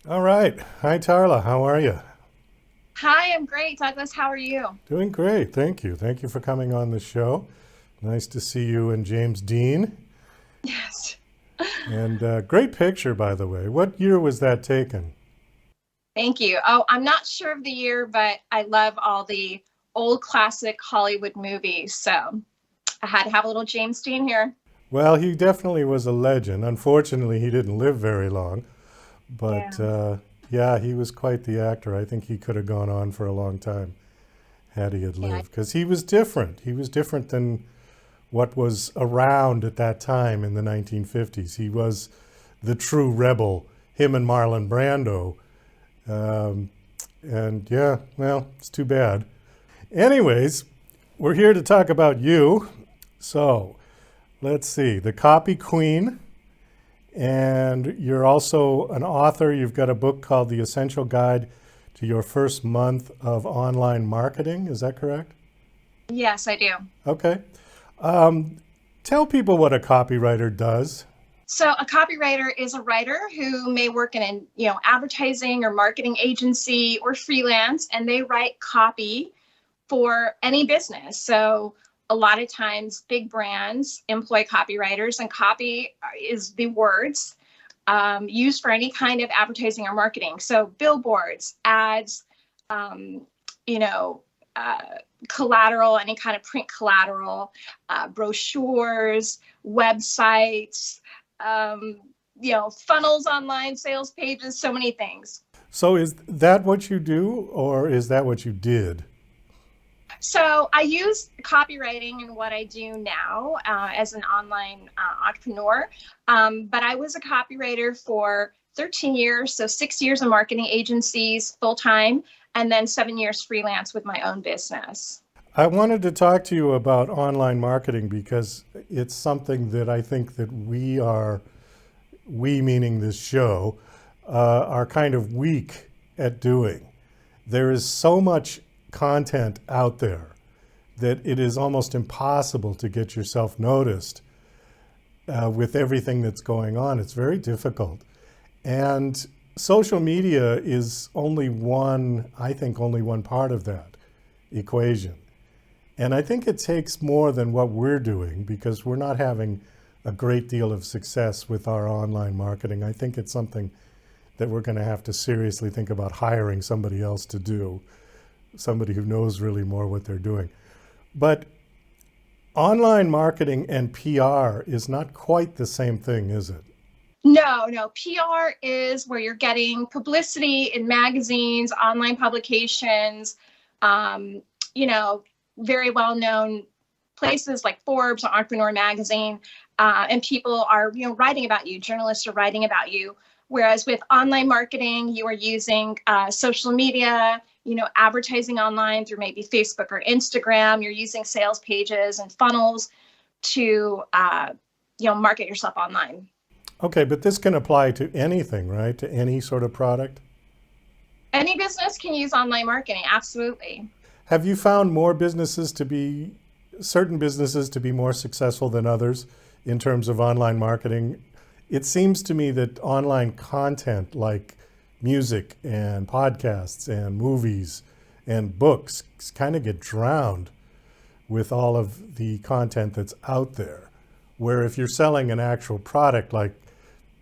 All right. Hi, Tarla. How are you? Hi, I'm great. Douglas, how are you? Doing great. Thank you. Thank you for coming on the show. Nice to see you and James Dean. Yes. And great picture, by the way. What year was that taken? Thank you. Oh, I'm not sure of the year, but I love all the old classic Hollywood movies. So I had to have a little James Dean here. Well, he definitely was a legend. Unfortunately, he didn't live very long. But Yeah. yeah, he was quite the actor. I think he could have gone on for a long time had he had Yeah. lived. Because he was different. He was different than what was around at that time in the 1950s. He was the true rebel, him and Marlon Brando. Um, and yeah, well, it's too bad. Anyways, we're here to talk about you. So let's see, the Copy Queen, and you're also an author. You've got a book called The Essential Guide to Your First Month of Online Marketing. Is that correct? Yes, I do. Okay. Um, Tell people what a copywriter does. So a copywriter is a writer who may work in an, advertising or marketing agency or freelance, and they write copy for any business. So a lot of times big brands employ copywriters, and copy is the words used for any kind of advertising or marketing. So billboards, ads, um, you know, uh, collateral, any kind of print collateral, brochures, websites, um, funnels online, sales pages, so many things. So is that what you do, or is that what you did? So I use copywriting in what I do now as an online entrepreneur. But I was a copywriter for 13 years, so 6 years in marketing agencies full time, and then 7 years freelance with my own business. I wanted to talk to you about online marketing because it's something that I think that we meaning this show, are kind of weak at doing. There is so much content out there that it is almost impossible to get yourself noticed with everything that's going on. It's very difficult. And social media is only one, I think, only one part of that equation. And I think it takes more than what we're doing because we're not having a great deal of success with our online marketing. I think it's something that we're going to have to seriously think about hiring somebody else to do, somebody who knows really more what they're doing. But online marketing and PR is not quite the same thing, is it? No, no. PR is where you're getting publicity in magazines, online publications, um, you know, very well known places like Forbes or Entrepreneur Magazine, and people are writing about you. Journalists are writing about you. Whereas with online marketing, you are using social media, advertising online through maybe Facebook or Instagram. You're using sales pages and funnels to market yourself online. Okay, but this can apply to anything, right? To any sort of product. Any business can use online marketing, absolutely. Have you found more businesses to be, certain businesses to be more successful than others in terms of online marketing? It seems to me that online content like music and podcasts and movies and books kind of get drowned with all of the content that's out there. Where if you're selling an actual product like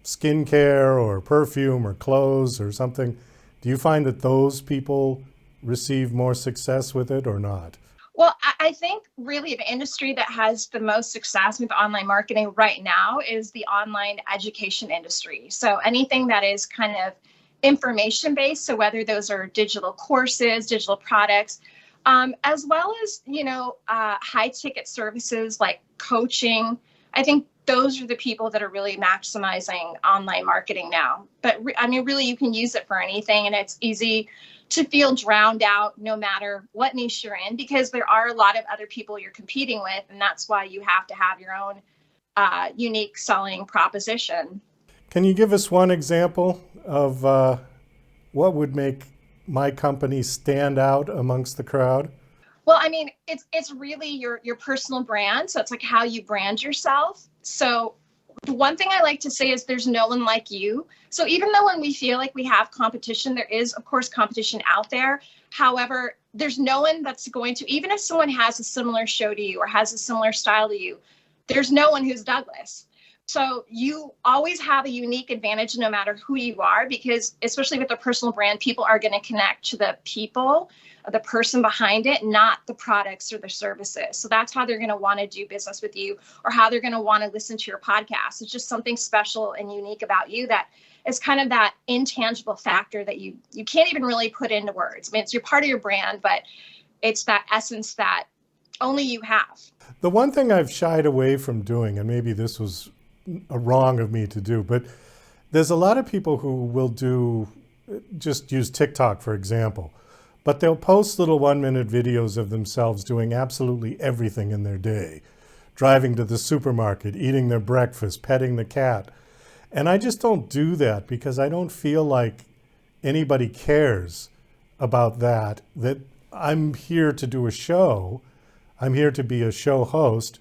skincare or perfume or clothes or something, do you find that those people receive more success with it or not? Well, I think really the industry that has the most success with online marketing right now is the online education industry. So anything that is kind of information based, so whether those are digital courses, digital products, as well as high ticket services like coaching. I think those are the people that are really maximizing online marketing now. But I mean, really, you can use it for anything, and it's easy to feel drowned out no matter what niche you're in, because there are a lot of other people you're competing with, and that's why you have to have your own unique selling proposition. Can you give us one example of what would make my company stand out amongst the crowd? Well, I mean, it's really your personal brand. So it's like how you brand yourself. So The one thing I like to say is there's no one like you. So even though when we feel like we have competition, there is, of course, competition out there. However, there's no one that's going to, even if someone has a similar show to you or has a similar style to you, there's no one who's Douglas. So you always have a unique advantage no matter who you are, because especially with a personal brand, people are going to connect to the people, the person behind it, not the products or the services. So that's how they're going to want to do business with you, or how they're going to want to listen to your podcast. It's just something special and unique about you that is kind of that intangible factor that you can't even really put into words. I mean, you're part of your brand, but it's that essence that only you have. The one thing I've shied away from doing, and maybe this was wrong of me to do, but there's a lot of people who will just use TikTok, for example, but they'll post little 1-minute videos of themselves doing absolutely everything in their day, driving to the supermarket, eating their breakfast, petting the cat. And I just don't do that because I don't feel like anybody cares about that I'm here to do a show. I'm here to be a show host,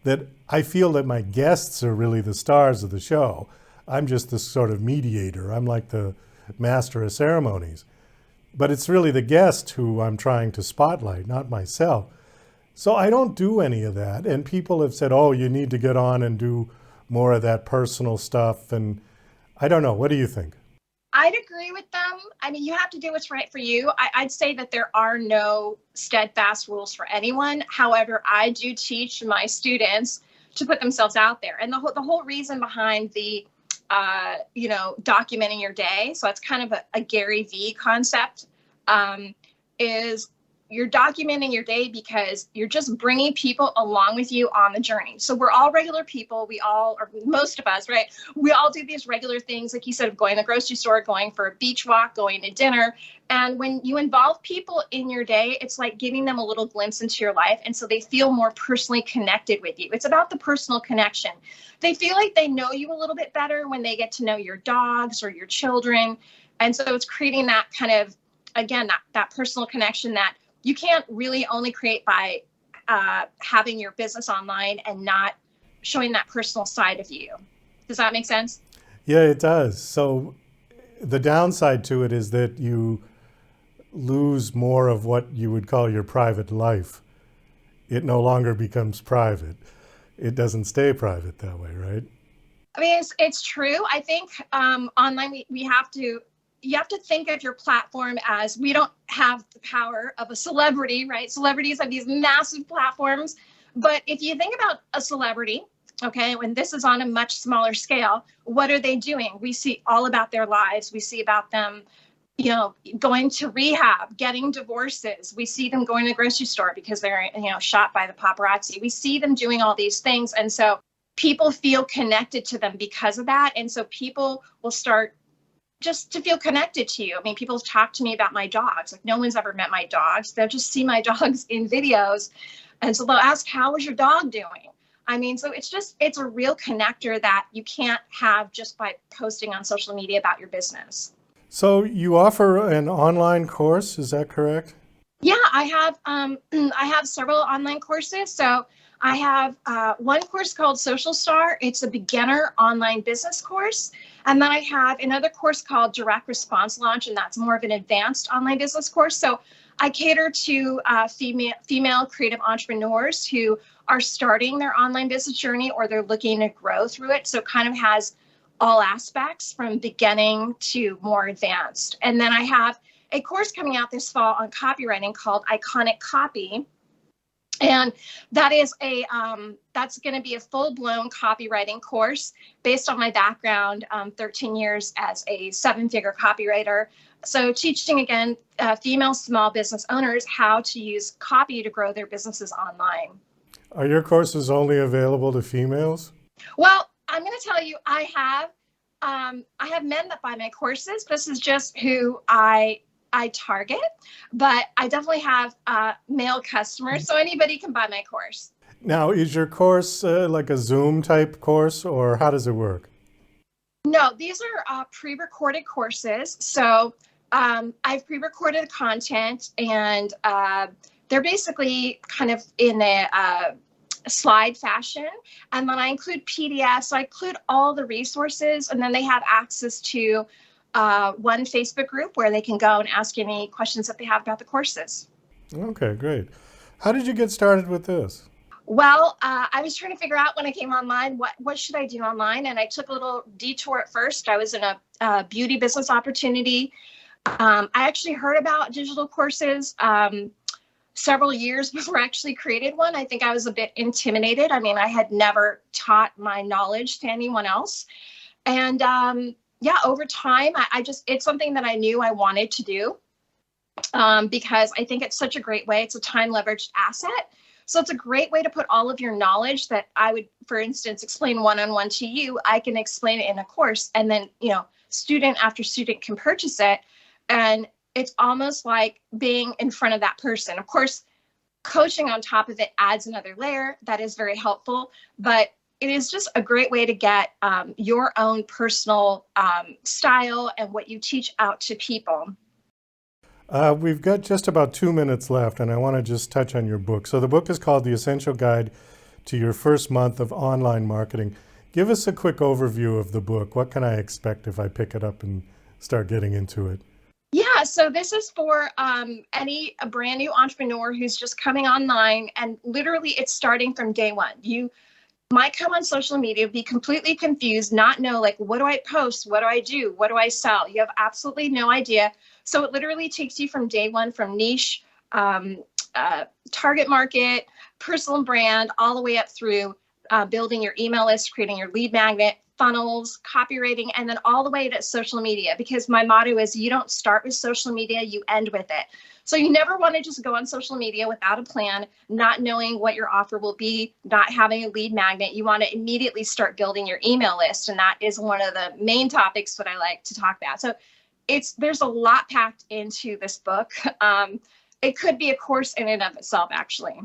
that I feel that my guests are really the stars of the show. I'm just the sort of mediator. I'm like the master of ceremonies. But it's really the guest who I'm trying to spotlight, not myself. So I don't do any of that. And people have said, oh, you need to get on and do more of that personal stuff. And I don't know. What do you think? I'd agree with them. I mean, you have to do what's right for you. I'd say that there are no steadfast rules for anyone. However, I do teach my students to put themselves out there. And the whole reason behind the, documenting your day, so that's kind of a Gary V concept, is you're documenting your day because you're just bringing people along with you on the journey. So we're all regular people. We all, or most of us, right? We all do these regular things, like you said, of going to the grocery store, going for a beach walk, going to dinner. And when you involve people in your day, it's like giving them a little glimpse into your life. And so they feel more personally connected with you. It's about the personal connection. They feel like they know you a little bit better when they get to know your dogs or your children. And so it's creating that kind of, again, that personal connection that you can't really only create by having your business online and not showing that personal side of you. Does that make sense? Yeah, it does. So the downside to it is that you lose more of what you would call your private life. It no longer becomes private. It doesn't stay private that way, right? I mean, it's true. I think online you have to think of your platform as, we don't have the power of a celebrity, right? Celebrities have these massive platforms. But if you think about a celebrity, okay, when this is on a much smaller scale, what are they doing? We see all about their lives. We see about them, going to rehab, getting divorces. We see them going to the grocery store because they're, shot by the paparazzi. We see them doing all these things. And so people feel connected to them because of that. And so people will start just to feel connected to you. I mean, people talk to me about my dogs. Like, no one's ever met my dogs. They'll just see my dogs in videos. And so they'll ask, how is your dog doing? I mean, so it's a real connector that you can't have just by posting on social media about your business. So you offer an online course, is that correct? Yeah, I have several online courses. So I have one course called Social Star. It's a beginner online business course. And then I have another course called Direct Response Launch, and that's more of an advanced online business course. So I cater to female creative entrepreneurs who are starting their online business journey, or they're looking to grow through it. So it kind of has all aspects from beginning to more advanced. And then I have a course coming out this fall on copywriting called Iconic Copy. And that is that's going to be a full-blown copywriting course based on my background, 13 years as a 7-figure copywriter. So teaching, again, female small business owners how to use copy to grow their businesses online. Are your courses only available to females? Well, I'm going to tell you, I have men that buy my courses. This is just who I target, but I definitely have male customers, so anybody can buy my course. Now, is your course like a Zoom type course, or how does it work? No, these are pre-recorded courses. So I've pre-recorded the content, and they're basically kind of in slide fashion. And then I include PDFs. So I include all the resources. And then they have access to one Facebook group where they can go and ask any questions that they have about the courses. Okay, great. How did you get started with this? Well, I was trying to figure out when I came online, what should I do online? And I took a little detour at first. I was in a beauty business opportunity. I actually heard about digital courses several years before I actually created one. I think I was a bit intimidated. I mean, I had never taught my knowledge to anyone else. And yeah, over time, it's something that I knew I wanted to do because I think it's such a great way. It's a time leveraged asset. So it's a great way to put all of your knowledge that I would, for instance, explain one-on-one to you. I can explain it in a course, and then, student after student can purchase it. And it's almost like being in front of that person. Of course, coaching on top of it adds another layer that is very helpful, but it is just a great way to get your own personal style and what you teach out to people. We've got just about 2 minutes left, and I want to just touch on your book. So the book is called The Essential Guide to Your First Month of Online Marketing. Give us a quick overview of the book. What can I expect if I pick it up and start getting into it? Yeah, so this is for a brand new entrepreneur who's just coming online, and literally it's starting from day one. You might come on social media, be completely confused, not know, like, what do I post? What do I do? What do I sell? You have absolutely no idea. So it literally takes you from day one, from niche, target market, personal brand, all the way up through building your email list, creating your lead magnet, funnels, copywriting, and then all the way to social media. Because my motto is, you don't start with social media, you end with it. So you never want to just go on social media without a plan, not knowing what your offer will be, not having a lead magnet. You want to immediately start building your email list. And that is one of the main topics that I like to talk about. So there's a lot packed into this book. It could be a course in and of itself, actually.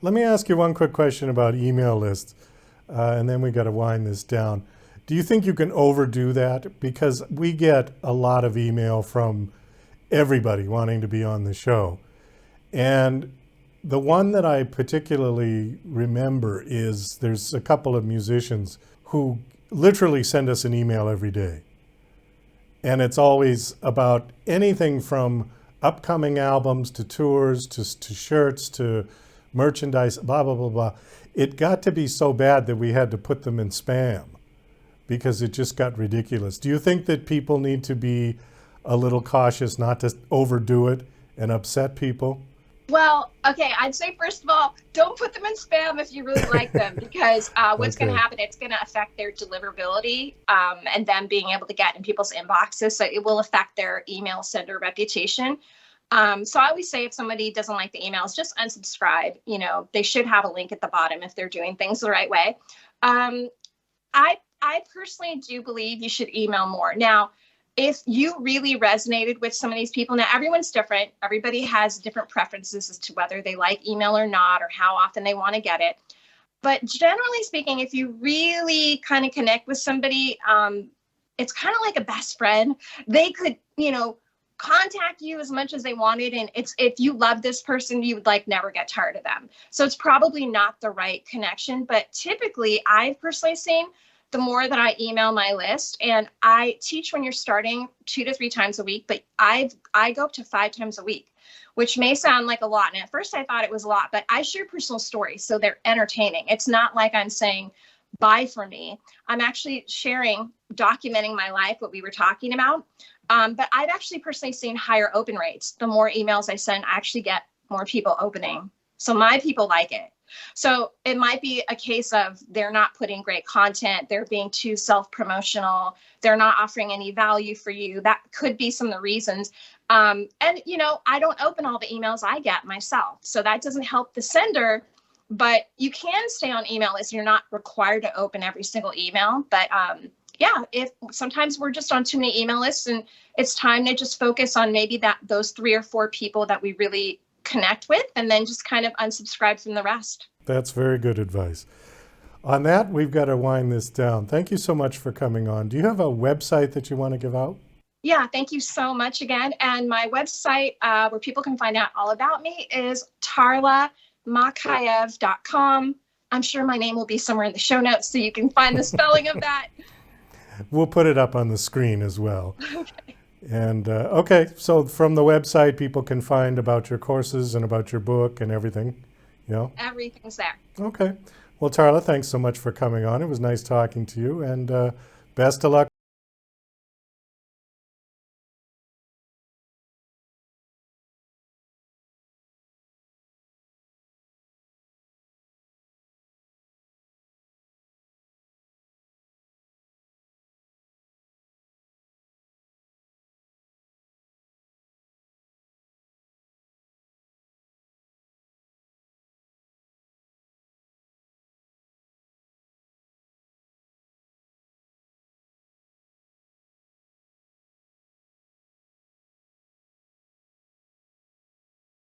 Let me ask you one quick question about email lists, and then we got to wind this down. Do you think you can overdo that? Because we get a lot of email from everybody wanting to be on the show. And the one that I particularly remember is there's a couple of musicians who literally send us an email every day. And it's always about anything from upcoming albums to tours to shirts to merchandise, blah, blah, blah, blah. It got to be so bad that we had to put them in spam because it just got ridiculous. Do you think that people need to be a little cautious not to overdo it and upset people? Well, okay, I'd say, first of all, don't put them in spam if you really like them, because what's going to happen, it's going to affect their deliverability and them being able to get in people's inboxes. So it will affect their email sender reputation. So I always say, if somebody doesn't like the emails, just unsubscribe. They should have a link at the bottom if they're doing things the right way. I personally do believe you should email more. Now, if you really resonated with some of these people, now everyone's different. Everybody has different preferences as to whether they like email or not, or how often they want to get it. But generally speaking, if you really kind of connect with somebody, it's kind of like a best friend. They could, contact you as much as they wanted. And if you love this person, you would never get tired of them. So it's probably not the right connection. But typically, I've personally seen, the more that I email my list, and I teach when you're starting 2 to 3 times a week, but I go up to 5 times a week, which may sound like a lot. And at first I thought it was a lot, but I share personal stories, so they're entertaining. It's not like I'm saying, buy from me. I'm actually documenting my life, what we were talking about. But I've actually personally seen higher open rates. The more emails I send, I actually get more people opening. So my people like it. So it might be a case of they're not putting great content. They're being too self-promotional. They're not offering any value for you. That could be some of the reasons. And, I don't open all the emails I get myself. So that doesn't help the sender, but you can stay on email lists. You're not required to open every single email. But yeah, if sometimes we're just on too many email lists, and it's time to just focus on maybe those 3 or 4 people that we really connect with, and then just kind of unsubscribe from the rest. That's very good advice. On that, we've got to wind this down. Thank you so much for coming on. Do you have a website that you want to give out? Yeah, thank you so much again. And my website, where people can find out all about me, is tarlamakaeff.com. I'm sure my name will be somewhere in the show notes so you can find the spelling of that. We'll put it up on the screen as well. And okay, so from the website, people can find about your courses and about your book and everything. Everything's there. Okay. Well, Tarla, thanks so much for coming on. It was nice talking to you, and best of luck